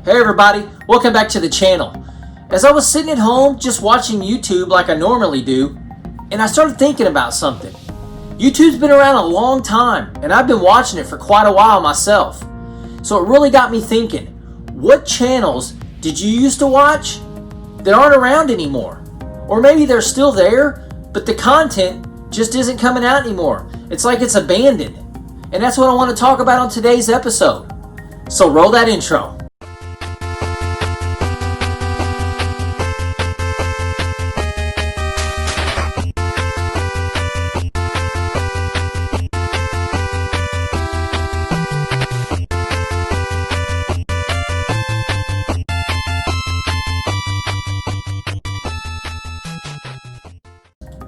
Hey everybody, welcome back to the channel. As I was sitting at home just watching YouTube like I normally do, and I started thinking about something. YouTube's been around a long time, and I've been watching it for quite a while myself. So it really got me thinking, what channels did you used to watch that aren't around anymore? Or maybe they're still there, but the content just isn't coming out anymore. It's like it's abandoned. And that's what I want to talk about on today's episode. So roll that intro.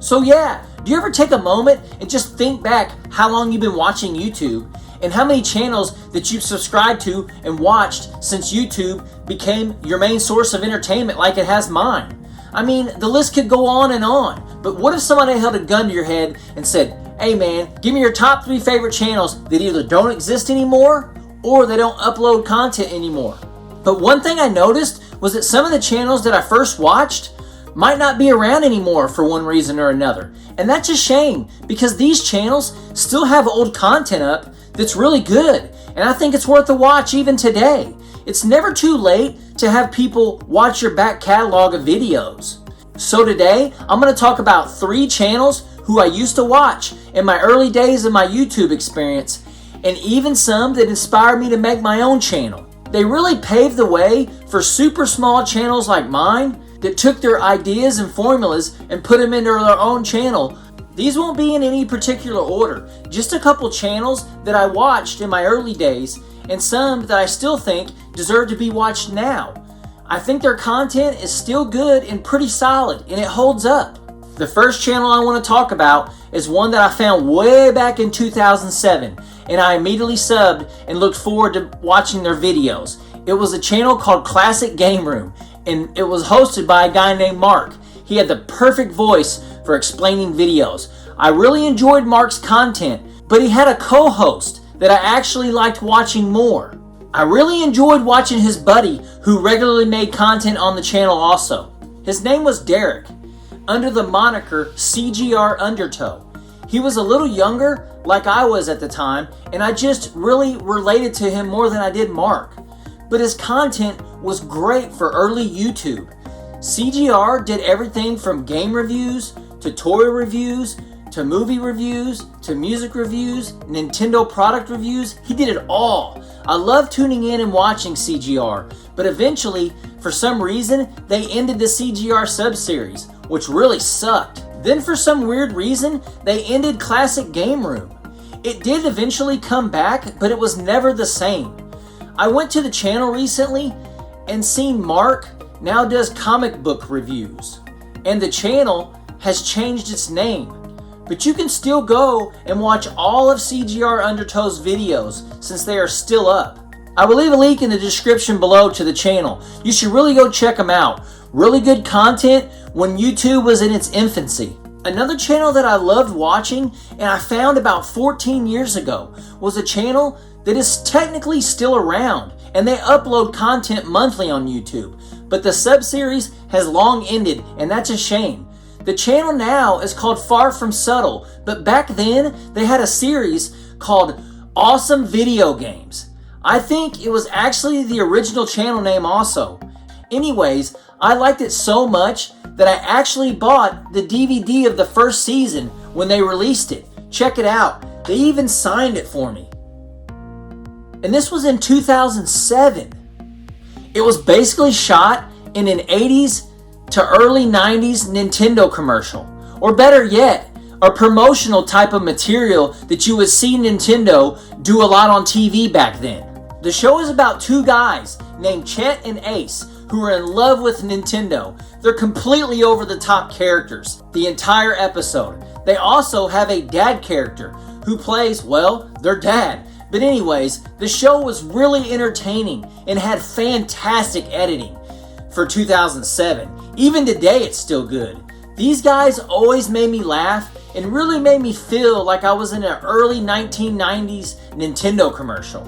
So yeah, do you ever take a moment and just think back how long you've been watching YouTube and how many channels that you've subscribed to and watched since YouTube became your main source of entertainment like it has mine? I mean, the list could go on, but what if somebody held a gun to your head and said, hey man, give me your top 3 favorite channels that either don't exist anymore or they don't upload content anymore? But one thing I noticed was that some of the channels that I first watched might not be around anymore for one reason or another. And that's a shame because these channels still have old content up that's really good. And I think it's worth a watch even today. It's never too late to have people watch your back catalog of videos. So today, I'm going to talk about 3 channels who I used to watch in my early days of my YouTube experience, and even some that inspired me to make my own channel. They really paved the way for super small channels like mine that took their ideas and formulas and put them into their own channel. These won't be in any particular order, just a couple channels that I watched in my early days and some that I still think deserve to be watched now. I think their content is still good and pretty solid, and it holds up. The first channel I want to talk about is one that I found way back in 2007, and I immediately subbed and looked forward to watching their videos. It was a channel called Classic Game Room, and it was hosted by a guy named Mark. He had the perfect voice for explaining videos. I really enjoyed Mark's content, but he had a co-host that I actually liked watching more. I really enjoyed watching his buddy who regularly made content on the channel also. His name was Derek, under the moniker CGR Undertow. He was a little younger like I was at the time, and I just really related to him more than I did Mark. But his content was great for early YouTube. CGR did everything from game reviews, to toy reviews, to movie reviews, to music reviews, Nintendo product reviews. He did it all. I love tuning in and watching CGR, but eventually, for some reason, they ended the CGR sub-series, which really sucked. Then for some weird reason, they ended Classic Game Room. It did eventually come back, but it was never the same. I went to the channel recently and seen Mark now does comic book reviews, and the channel has changed its name. But you can still go and watch all of CGR Undertow's videos since they are still up. I will leave a link in the description below to the channel. You should really go check them out. Really good content when YouTube was in its infancy. Another channel that I loved watching and I found about 14 years ago was a channel that is technically still around, and they upload content monthly on YouTube. But the sub-series has long ended, and that's a shame. The channel now is called Far From Subtle, but back then they had a series called Awesome Video Games. I think it was actually the original channel name also. Anyways, I liked it so much that I actually bought the DVD of the first season when they released it. Check it out. They even signed it for me. And this was in 2007. It was basically shot in an 80s to early 90s Nintendo commercial. Or better yet, a promotional type of material that you would see Nintendo do a lot on TV back then. The show is about 2 guys named Chet and Ace who are in love with Nintendo. They're completely over the top characters the entire episode. They also have a dad character who plays, well, their dad. But anyways, the show was really entertaining and had fantastic editing for 2007. Even today, it's still good. These guys always made me laugh and really made me feel like I was in an early 1990s Nintendo commercial.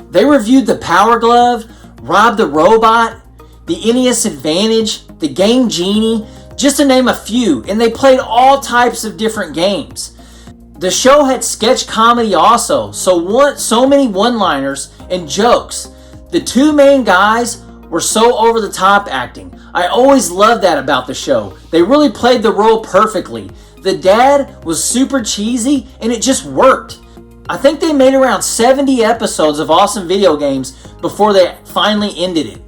They reviewed the Power Glove, Rob the Robot, the NES Advantage, the Game Genie, just to name a few, and they played all types of different games. The show had sketch comedy also, so many one-liners and jokes. The two main guys were so over-the-top acting. I always loved that about the show. They really played the role perfectly. The dad was super cheesy, and it just worked. I think they made around 70 episodes of Awesome Video Games before they finally ended it.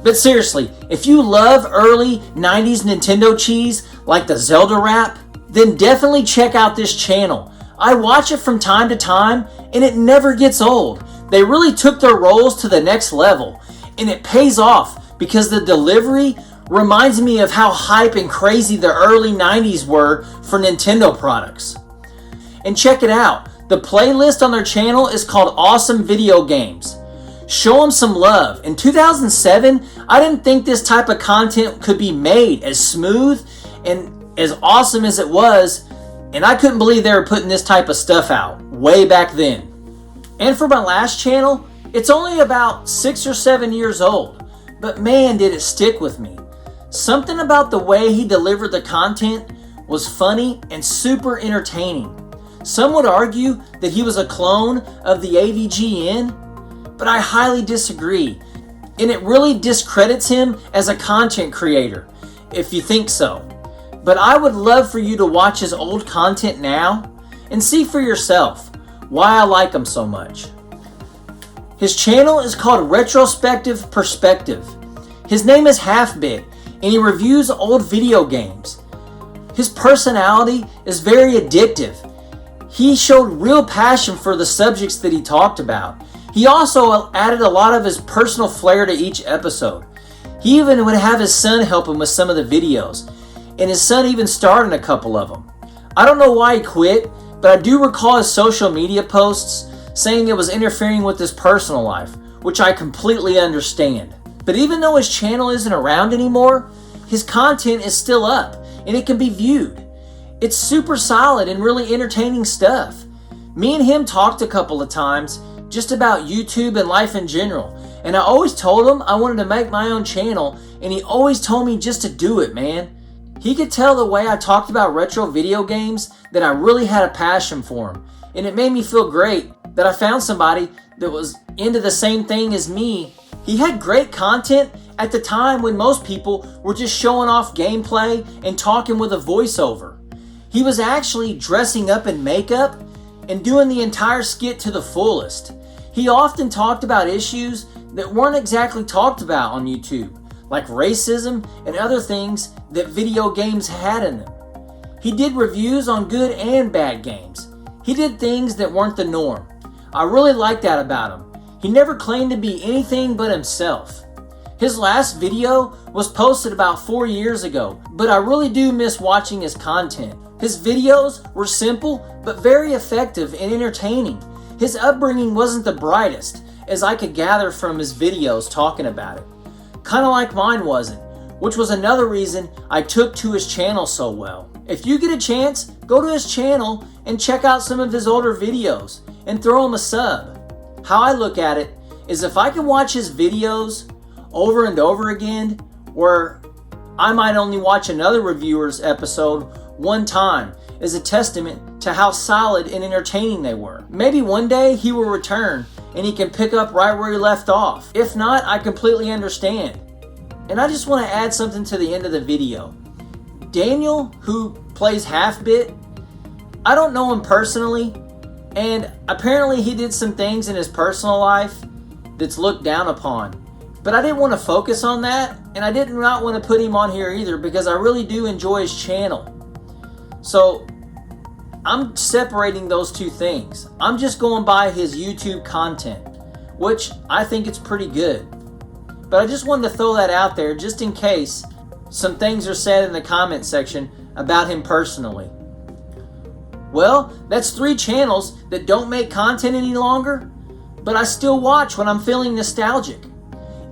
But seriously, if you love early 90s Nintendo cheese like the Zelda rap, then definitely check out this channel. I watch it from time to time and it never gets old. They really took their roles to the next level, and it pays off because the delivery reminds me of how hype and crazy the early 90s were for Nintendo products. And check it out, the playlist on their channel is called Awesome Video Games. Show them some love. In 2007, I didn't think this type of content could be made as smooth and as awesome as it was, and I couldn't believe they were putting this type of stuff out way back then. And for my last channel, it's only about 6 or 7 years old, but man did it stick with me. Something about the way he delivered the content was funny and super entertaining. Some would argue that he was a clone of the AVGN, but I highly disagree, and it really discredits him as a content creator, if you think so. But I would love for you to watch his old content now and see for yourself why I like him so much. His channel is called Retrospective Perspective. His name is Half-Bit, and he reviews old video games. His personality is very addictive. He showed real passion for the subjects that he talked about. He also added a lot of his personal flair to each episode. He even would have his son help him with some of the videos, and his son even starred in a couple of them. I don't know why he quit, but I do recall his social media posts saying it was interfering with his personal life, which I completely understand. But even though his channel isn't around anymore, his content is still up and it can be viewed. It's super solid and really entertaining stuff. Me and him talked a couple of times just about YouTube and life in general, and I always told him I wanted to make my own channel, and he always told me just to do it, man. He could tell the way I talked about retro video games that I really had a passion for them, and it made me feel great that I found somebody that was into the same thing as me. He had great content at the time when most people were just showing off gameplay and talking with a voiceover. He was actually dressing up in makeup and doing the entire skit to the fullest. He often talked about issues that weren't exactly talked about on YouTube, like racism and other things that video games had in them. He did reviews on good and bad games. He did things that weren't the norm. I really like that about him. He never claimed to be anything but himself. His last video was posted about 4 years ago, but I really do miss watching his content. His videos were simple, but very effective and entertaining. His upbringing wasn't the brightest, as I could gather from his videos talking about it. Kinda like mine wasn't, which was another reason I took to his channel so well. If you get a chance, go to his channel and check out some of his older videos and throw him a sub. How I look at it is if I can watch his videos over and over again, where I might only watch another reviewer's episode one time, is a testament to how solid and entertaining they were. Maybe one day he will return and he can pick up right where he left off. If not, I completely understand. And I just want to add something to the end of the video. Daniel, who plays Half-Bit, I don't know him personally, and apparently he did some things in his personal life that's looked down upon. But I didn't want to focus on that, and I did not want to put him on here either because I really do enjoy his channel. So I'm separating those two things. I'm just going by his YouTube content, which I think it's pretty good. But I just wanted to throw that out there just in case some things are said in the comment section about him personally. Well, that's 3 channels that don't make content any longer, but I still watch when I'm feeling nostalgic.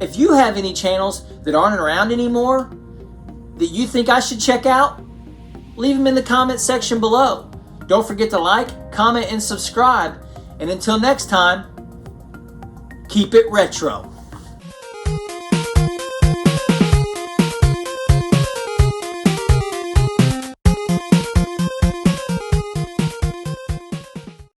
If you have any channels that aren't around anymore that you think I should check out, leave them in the comment section below. Don't forget to like, comment, and subscribe. And until next time, keep it retro.